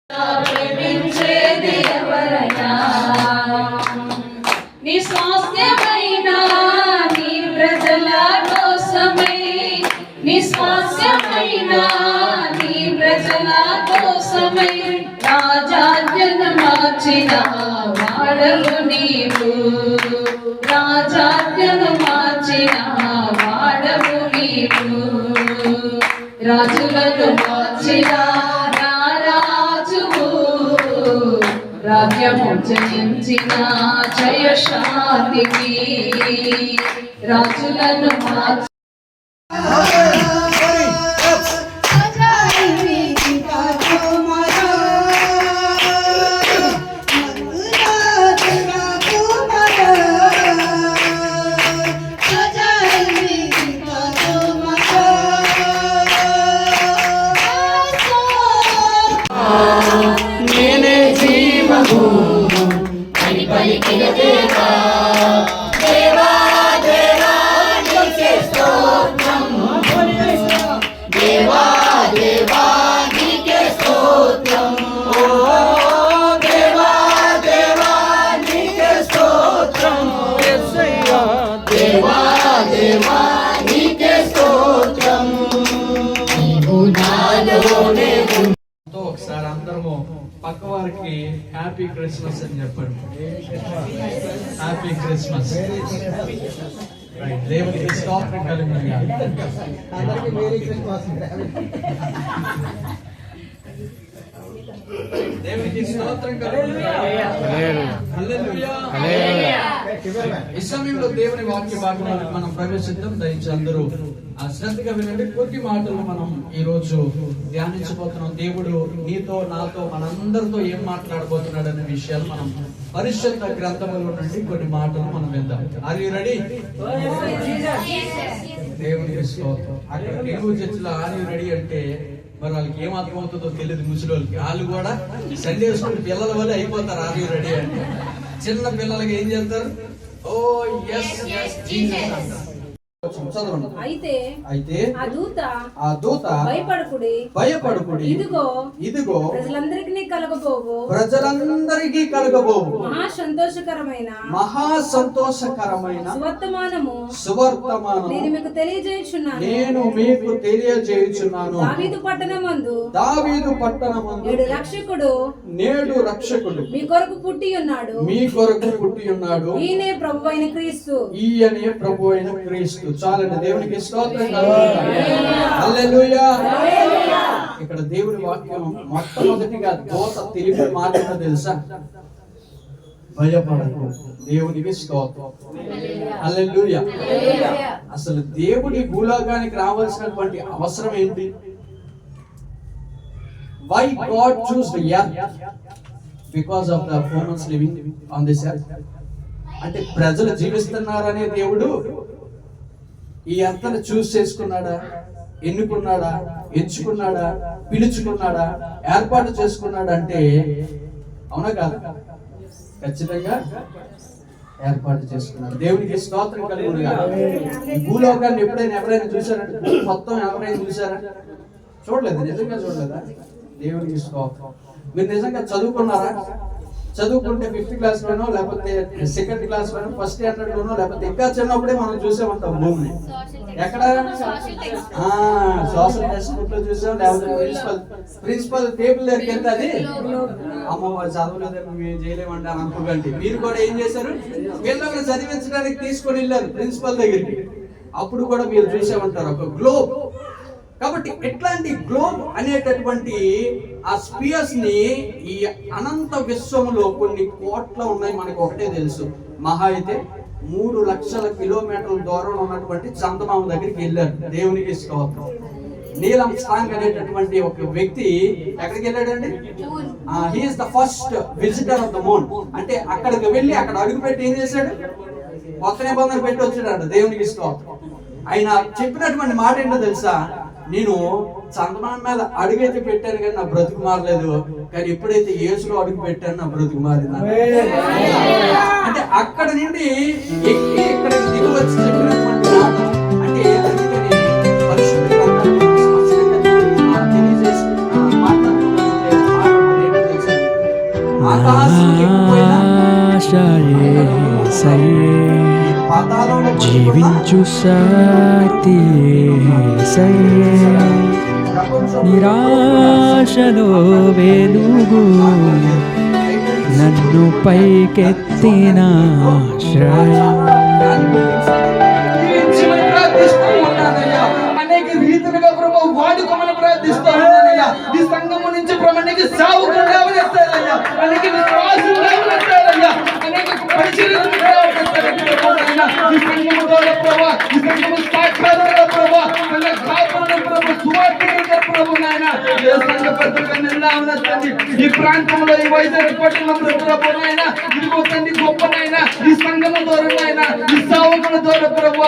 ప్రేమించేది ఎవరైనా నీ స్వాస్థ్యమైన నీ ప్రజల కోసమై నీ స్వాస్థ్యమైన నీ ప్రజల కోసమై రాజాజ్ఞను మార్చిన వాడవు నీవు రాజాజ్ఞను మార్చిన వాడవు నీవు రాజులను మార్చిన రారాజువు రాజ్యము జయించిన జయశాంతికి రాజులను మార్చి ఒకసారి అందరము పక్క వారికి హ్యాపీ క్రిస్మస్ అని చెప్పండి. Happy Christmas. దేవునికి స్తోత్రం కలుగును గాక. అందరికీ మేరీ క్రిస్మస్. దేవునికి స్తోత్రం కలుగును గాక. హల్లెలూయా. హల్లెలూయా. ఈ సమయంలో దేవుని వాక్య భాగంలోకి మనం ప్రవేశిద్దాం. దయచేసి అందరూ శ్రద్ధగా వినండి. కొద్ది మాటలు మనం ఈ రోజు ధ్యానించబోతున్నాం. దేవుడు నీతో నాతో మనందరితో ఏం మాట్లాడబోతున్నాడు అనే విషయాలు మనం పరిశుద్ధ గ్రంథములో నుండి కొన్ని మాటలు మనం విందాం. Are you ready? దేవునికి స్తోత్రం. అక్కడ తెలుగు చర్చిలో ఆర్ యు రెడీ అంటే మరి వాళ్ళకి ఏం అర్థమవుతుందో తెలియదు. ముసలి వాళ్ళకి వాళ్ళు కూడా సండే స్కూల్ పిల్లల వల్ల అయిపోతారు. ఆర్ యు రెడీ అంటే చిన్న పిల్లలకి ఏం చేస్తారు? ఓ ఎస్ ఎస్ జీసస్ అంటారు. అయితే ఆ దూత భయపడుకుడి ఇదిగో ప్రజలందరికీ కలగబోవు మహా సంతోషకరమైన సువర్తమానము నేను మీకు తెలియజేయుచున్నాను. దావీదు పట్టణమందు నేడు రక్షకుడు మీ కొరకు పుట్టి ఉన్నాడు. ఈయనే ప్రభు అయిన క్రీస్తు. చాలండి. దేవునికి స్తోత్రం హల్లెలూయా. ఇక్కడ దేవుని వాక్యం మొట్టమొదటిగా దూత తెలిపే మాట తెలుసా? భయపడకు. దేవునికి స్తోత్రం హల్లెలూయా. అసలు దేవుడి భూలోకానికి రావాల్సినటువంటి అవసరం ఏంటి? Why God choose the earth? Because of the humans living on this earth. అంటే ప్రజలు జీవిస్తున్నారనే దేవుడు ఈ ఎర్తను చూస్ చేసుకున్నాడా, ఎన్నుకున్నాడా, ఎంచుకున్నాడా, పిలుచుకున్నాడా, ఏర్పాటు చేసుకున్నాడా అంటే అవునా కాదు? ఖచ్చితంగా ఏర్పాటు చేసుకున్నాడు. దేవునికి స్తోత్రం కలుగును గాక. ఈ భూలోకాన్ని ఎవరైనా చూసారంటే మొత్తం ఎవరైనా చూసారా? చూడలేదు. నిజంగా చూడలేదా? దేవునికి స్తోత్రం. మీరు నిజంగా చదువుకున్నారా? చదువుకుంటే 5th క్లాస్ లోనో లేకపోతే 2nd క్లాస్ లోనో 1st స్టాండర్డ్ లోనో లేకపోతే ఇంకా చిన్నప్పుడే మనం చూసామంటాం భూమిని. ఎక్కడ? సోషల్ టెక్స్ట్ లో చూసాం. లేకపోతే ప్రిన్సిపల్ టేబుల్ దగ్గరికి వెళ్తే అది అమ్మ వారు చదవలేదని మేము చేయలేమంటే అని అనుకోకండి. మీరు కూడా ఏం చేశారు? పిల్లల్ని చదివించడానికి తీసుకొని వెళ్ళారు ప్రిన్సిపల్ దగ్గరికి. అప్పుడు కూడా మీరు చూసామంటారు ఒక గ్లోబ్. కాబట్టి ఎట్లాంటి గ్లోబ్ అనేటటువంటి ఆ స్పియర్స్ ని ఈ అనంత విశ్వంలో కొన్ని కోట్ల ఉన్నాయి. మనకు ఒకటే తెలుసు. మహా అయితే 3 లక్షల కిలోమీటర్ల దూరంలో ఉన్నటువంటి చందమామ దగ్గరికి వెళ్ళారు. దేవునికి స్తోత్రం. నీల్ ఆర్మ్స్ట్రాంగ్ అనేటటువంటి ఒక వ్యక్తి ఎక్కడికి వెళ్ళాడండి? He is the first visitor of the moon. అంటే అక్కడికి వెళ్ళి అక్కడ అడుగు పెట్టి ఏం చేశాడు? కొత్త నిబంధన పెట్టి వచ్చాడు. దేవునికి స్తోత్రం. ఆయన చెప్పినటువంటి మాట ఏంటో తెలుసా? నేను చందమానం మీద అడుగైతే పెట్టాను కానీ నా బ్రతుకు మారలేదు, కానీ ఎప్పుడైతే యేసులో అడుగు పెట్టాను నా బ్రతుకు మారింది. అంటే అక్కడ నుండి ఎక్కి ఇక్కడ దిగు వచ్చి చెప్పినటువంటి మాట అంటే పరిశుద్ధ తెలియజేసి మాట్లాడుతున్నటువంటి ఈ పాతాళంలో జీవించు సాటి నిరాశలో వెలుగు నన్ను పైకెత్తిన అనేక రీతిలుగా ప్రభు వాడుకోమని ప్రార్థిస్తా ఉన్నానయ్యా. ఈ సంఘము నుంచి ప్రభు నీకు సావుకులు లేవనెత్తారయ్యా, అనేక విశ్వాసులు లేవనెత్తారయ్యా, అనేక పరిచర్యలు లేవనెత్తారయ్యా. ఈ సంఘము ద్వారా ప్రభు, ఈ సంఘము సాక్షాత్తుగా ప్రభు, సంఘ కాపులను ప్రభు, సువార్తికులుగా ప్రభు నాయన ఏ సంఘ పెద్దలుగా లేవనెత్తండి. ఈ ప్రాంతంలో ఈ వైజాగ్ పట్టణంలో ప్రభు నాయన ఇదిగో తండ్రి గొప్ప నాయన ఈ సంఘము ద్వారా నాయన ఈ సావుకుల ద్వారా ప్రభు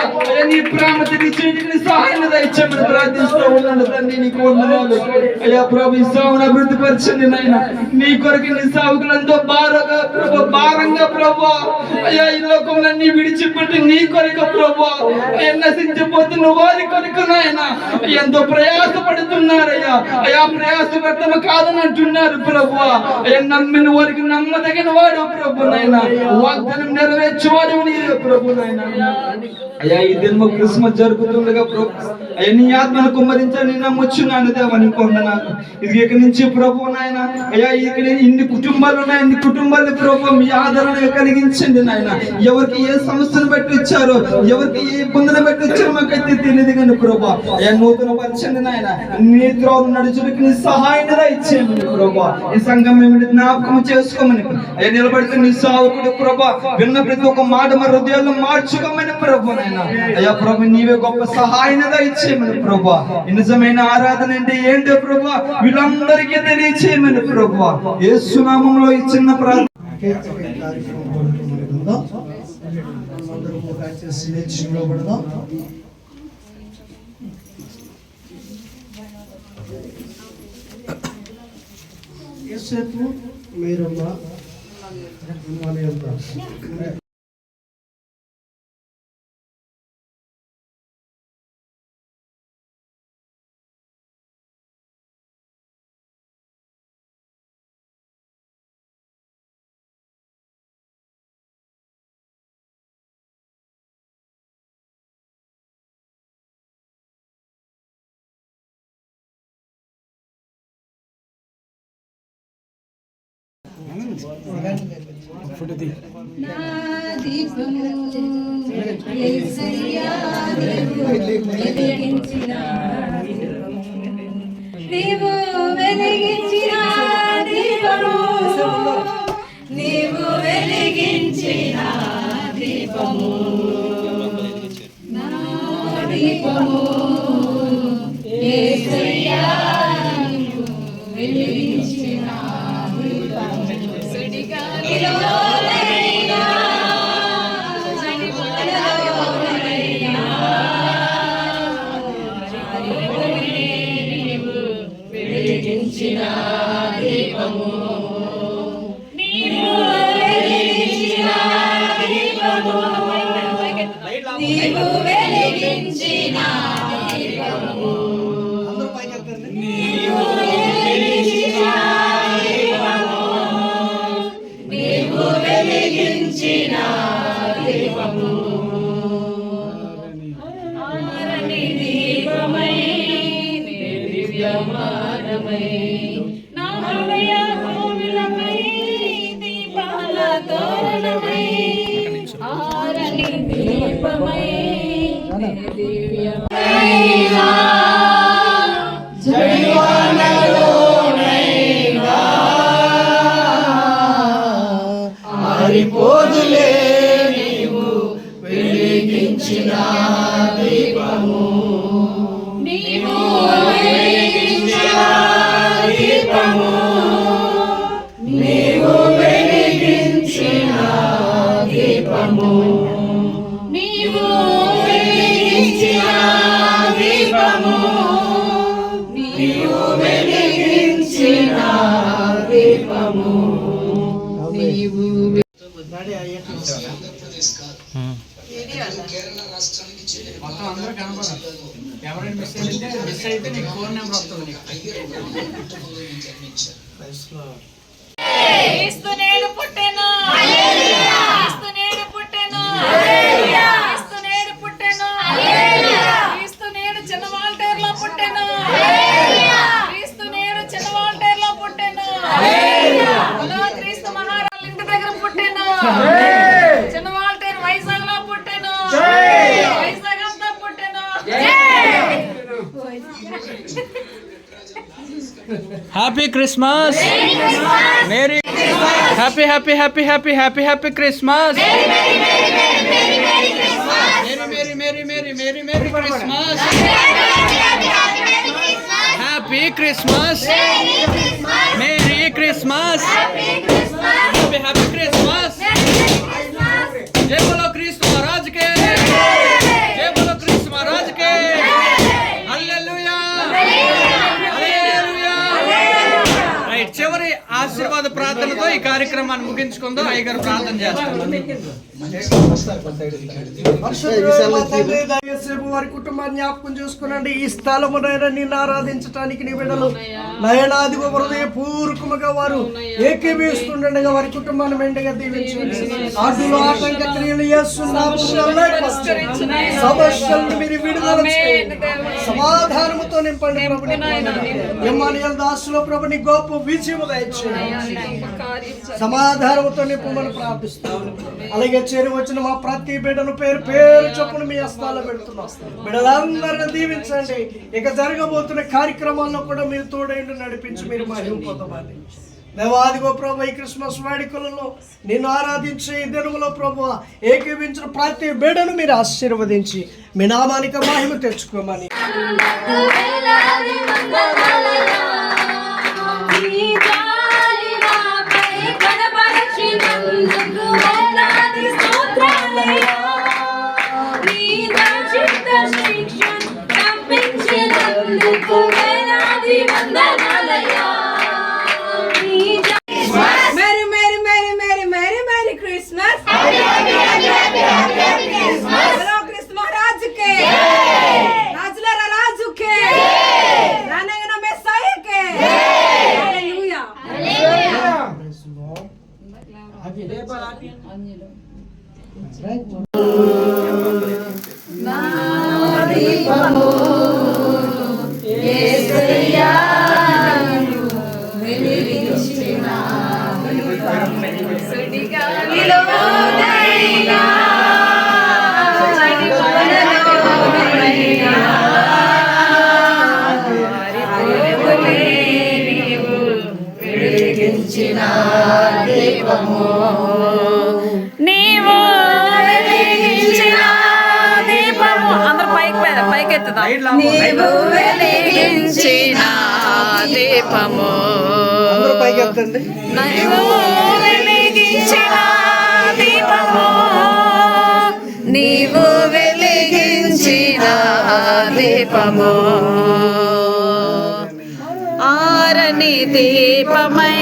నీ ప్రేమ తెలియచేయడానికి సహాయం దయచేయమని ప్రార్థిస్తూ ఉన్నాను తండ్రి. నీకు వందనాలు అయ్యా ప్రభు. ఈ సావును అభివృద్ధి పరిచండి నాయన. నీ కొరకు నీ సావుకులంతో భారంగా ప్రభు అయ్యా ఈ లోకంలన్నీ విడిచిపెట్టి నీ కొరకు ప్రభు అయ్యా నశించిపోతున్న వారి కొరకు నాయన ఎంతో ప్రయాసపడుతున్నారయ్యా. అయ్యా ప్రయాస వ్యర్థం కాదని అంటున్నారు ప్రభు. అయ్యా నమ్మిన వారికి నమ్మదగిన వాడు ప్రభు నాయన, వాగ్దానం నెరవేర్చేవాడు నీవే ప్రభు నాయన. అయ్యా ఈ దినము క్రిస్మస్ జరుగుతుండగా ప్రభు అయ్యా నీ ఆత్మను కుమ్మరించని నమ్మొచ్చున్నాను దేవా. నీకు వందనాలు. ఇది ఇక్కడి నుంచి ప్రభు నాయన అయ్యా ఇక్కడ ఇన్ని కుటుంబాలు ఉన్నాయి, ఇన్ని కుటుంబాలు ప్రభు మీ ఆదరణ కలిగించండి నాయన. ఎవరికి ఏ సమస్యను బట్టి వచ్చారో, ఎవరికి ఏ ఇబ్బందులు బట్టి వచ్చారో మాకైతే తెలియదు కానీ ప్రభు అయ్యా నూతన పరిచండి నాయన. నీ త్రోవ నడుచుడికి నీ సహాయాన్ని ఇచ్చేయండి ప్రభు. ఈ సంఘం మేము జ్ఞాపకం చేసుకోమని అయ్యా నిలబడితే నీ సావుకుడు ప్రభు విన్న ప్రతి ఒక్క మాట మా హృదయాల్లో మార్చుకోమని ప్రభు నాయన. అయ్యా ప్రభు నీవే గొప్ప సహాయాన్ని ఇచ్చేయమని ప్రభు. నిజమైన ఆరాధన అంటే ఏంటో ప్రభు వీళ్ళందరికీ తెలియచేయమని ప్రభు. యేసు నామములో ఈ చిన్న ప్రార్థన మీరమ్మా నా దీపము యేసయ్యా నీవు వెలిగించిన దీపము, నీవు వెలిగించిన దీపము, నా దీపము యేసయ్యా వెలిగించిన దీపము, నీవు వెలిగించిన దీపము, నీవు వెలిగించిన దీపము, నీవు వెలిగించిన దీపము, నీవు వెలిగించిన దీపము, ఆరని దీపమై దివ్యమానమై నా హృదయ కోవిలపై దీపాల తోరణమై, ఆరని దీపమై దివ్యమైనా జడివానలోనైనా ఆరిపోదులే నీవు వెలిగించిన దీపము, నీవు వెలిగించిన దీపము, నీవు వెలిగించిన దీపము, నీవు వెలిగించిన దీపము, నీవు వెలిగించిన దీపము, నీవు కేరళ రాష్ట్రానికి చెందిన మొత్తం అందరూ కనపడాలి. ఎవరైనా మిస్ అయితే నీకు ఫోన్ నెంబర్ వస్తుంది. క్రీస్తు నేడు పుట్టెను, క్రీస్తు నేడు పుట్టెను. Happy Christmas, merry happy happy happy happy happy happy Christmas, merry merry merry merry merry Christmas, happy Christmas, merry Christmas, happy happy Christmas. జై బోలో క్రీస్తు మహారాజ్ కే, జై బోలో క్రీస్తు మహారాజ్ కే. హల్లెలూయా హల్లెలూయా. రైట్, చివరి ఆశీర్వాద ప్రార్థనతో ఈ కార్యక్రమాన్ని ముగించుకుందాం. అయ్యగారు ప్రార్థన చేస్తారు. వారి కుటుంబాన్ని జ్ఞాపకం చూసుకునండి. ఈ స్థలమునైనా నిన్ను ఆరాధించడానికి నీ బిడ్డలు నయనాది హృదయపూర్వకముగా వారు ఏకీభవిస్తుండగా వారి కుటుంబాన్ని మెండుగా దీవించండి. అడ్డులు ఆటంక క్రియలు సమస్యలను మీరు విడుదల చేయండి. సమాధానముతో నింపండి ప్రభుని. ఎమ్మానుయేలు దాసులో ప్రభుని గొప్ప విజయము దయచేయండి. సమాధానముతో నింపమని ప్రార్థిస్తాను. అలాగే చేరి వచ్చిన మా ప్రతి బిడ్డను పేరు పేరు చొప్పున మీ హస్తాల్లో పెడుతున్నాం. బిడ్డలందరిని దీవించండి. ఇక జరగబోతున్న కార్యక్రమాల్లో కూడా మీరు తోడైండి నడిపించి మీరు మహిమ పొందమని. దేవాదిగో ప్రభు, ఈ క్రిస్మస్ వేడుకలలో నిన్ను ఆరాధించే ఈ దినములో ప్రభు ఏకీవించిన ప్రతి బిడ్డను మీరు ఆశీర్వదించి మీ నామానికి మహిమ తెచ్చుకోమని. నీవు వెలిగించిన దీపము, నీవు వెలిగించిన దీపము, నీవు వెలిగించిన దీపము, ఆరని దీపమై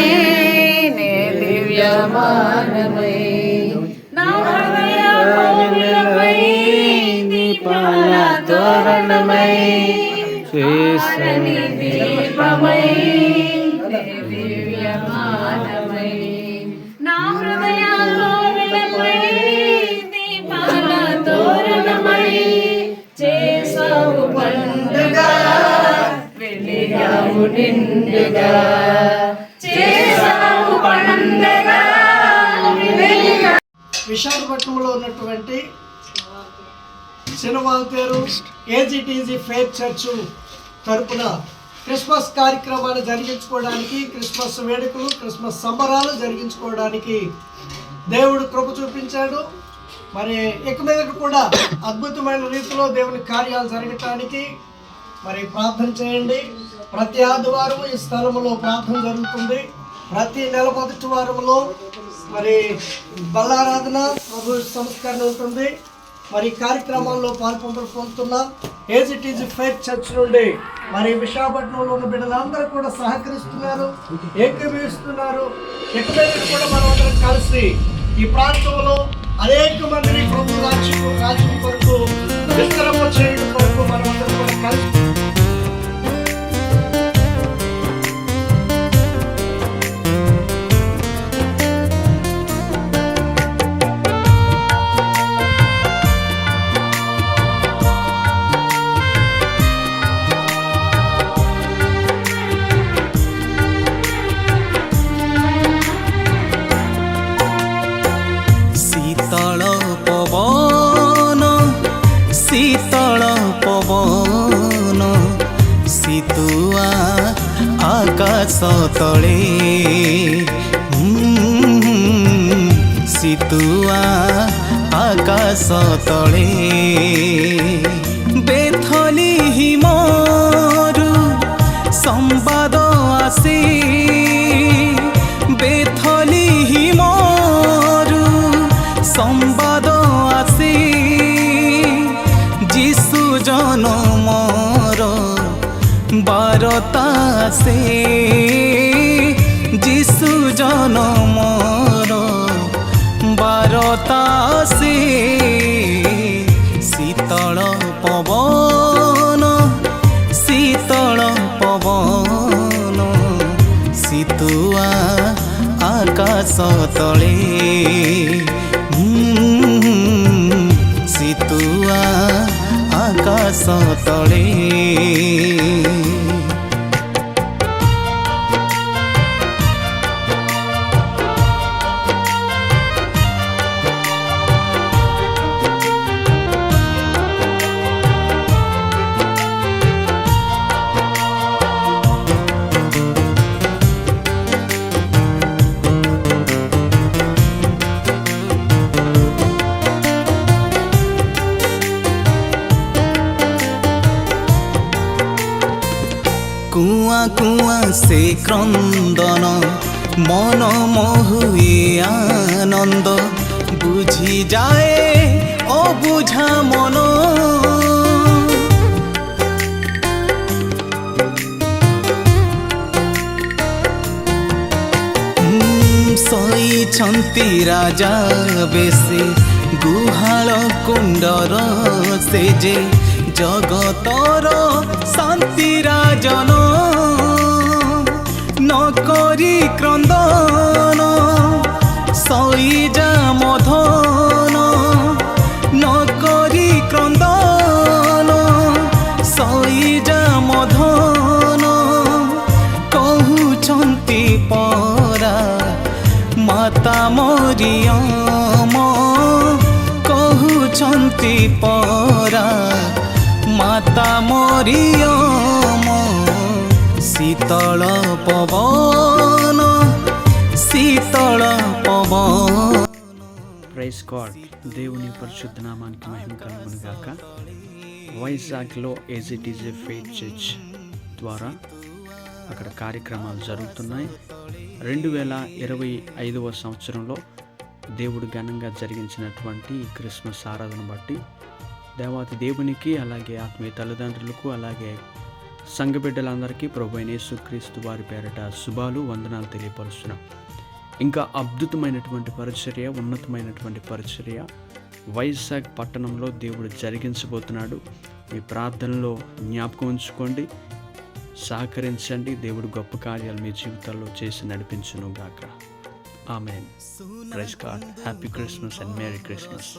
నే దివ్యమానమై నా హృదయ కోవిలపై దీపాల తోరణమై, ఆరని దీపమై నే దివ్యమానమై నా హృదయ కోవిలపై దీపాల తోరణమై, చేసావు పండుగ వెలిగావు నిండుగా, చేసావు పండుగ వెలిగా. విశాఖపట్నంలో ఉన్నటువంటి సినిమాల్తేరు ఏజీటీజీ ఫెయిత్ చర్చ్ తరపున క్రిస్మస్ కార్యక్రమాన్ని జరిగించుకోవడానికి, క్రిస్మస్ వేడుకలు, క్రిస్మస్ సంబరాలు జరిగించుకోవడానికి దేవుడు కృప చూపించాడు. మరి ఇక మీద కూడా అద్భుతమైన రీతిలో దేవుని కార్యాలు జరగటానికి మరి ప్రార్థన చేయండి. ప్రతి ఆదివారం ఈ స్థలంలో ప్రార్థన జరుగుతుంది. ప్రతి నెల మొదటి వారంలో మరి బల్లారాధన, ప్రభు సంస్కరణ ఉంటుంది. మరి కార్యక్రమాల్లో పొందుతున్న ఏజీటీజీ ఫెయిత్ చర్చ్ నుండి మరి విశాఖపట్నంలో ఉన్న బిడ్డలందరూ కూడా సహకరిస్తున్నారు, ఏకీభవిస్తున్నారు. ఇక మీద కూడా మనం అందరం కలిసి ఈ ప్రాంతంలో అనేక మందిని ప్రభు రాజ్యం కొరకు విస్తరణ చేయడం కొరకు మనం అందరం కూడా కలిసి ଶୀତଳ ପବନ ତଳେ ଶୀତୁଆ ଆକାଶ ତଳେ ବେଥଲି ହିମରୁ ସମ୍ବାଦ ଆସେ ବେଥଲି ହିମରୁ ସମ୍ବାଦ ଆସେ যিশু জনমর বারতা সে যিশু জনমর বারতা সে শীতল পবন শীতুয়া আকাশ তলে শীতুয়া আকাশ তলে কুয়া কুয়া সে ক্রন্দন মন মহুয়ে আনন্দ বুঝি যায় অবুঝা মন ଶୋଇଛନ୍ତି ରାଜା ବେଶୀ ଗୁହାଳ କୁଣ୍ଡର ସେ ଯେ ଜଗତର ଶାନ୍ତି ରାଜନ ନକରି କ୍ରନ୍ଦନ ଶୋଇଯା ମଧନ ନକରି କ୍ରନ୍ଦନ ଶୋଇଯା ମଧନ କହୁଛନ୍ତି ପରା ମାତା ମରିୟମ କହୁଛନ୍ତି ପରା ମାତା ମରିୟମ ଶୀତଳ ପବନ ప్రైజ్ గాడ్. దేవుని పరిశుద్ధ నామానికి మహిమ కలుగును గాక. వైజాగ్లో ఏజీటీజీ ఫెయిత్ చర్చ్ ద్వారా అక్కడ కార్యక్రమాలు జరుగుతున్నాయి. 2025వ సంవత్సరంలో దేవుడు ఘనంగా జరిగించినటువంటి క్రిస్మస్ ఆరాధన బట్టి దేవాతి దేవునికి, అలాగే ఆత్మీయ తల్లిదండ్రులకు, అలాగే సంఘ బిడ్డలందరికీ ప్రభువైన యేసుక్రీస్తు వారి పేరిట శుభాలు, వందనాలు తెలియపరుస్తున్నాం. ఇంకా అద్భుతమైనటువంటి పరిచర్య, ఉన్నతమైనటువంటి పరిచర్య వైజాగ్ పట్టణంలో దేవుడు జరిగించబోతున్నాడు. మీ ప్రార్థనలో జ్ఞాపకం ఉంచుకోండి, సహకరించండి. దేవుడు గొప్ప కార్యాలు మీ జీవితాల్లో చేసి నడిపించును గాక. Amen. Praise God. Happy Christmas and merry Christmas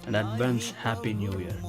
and advance happy new year.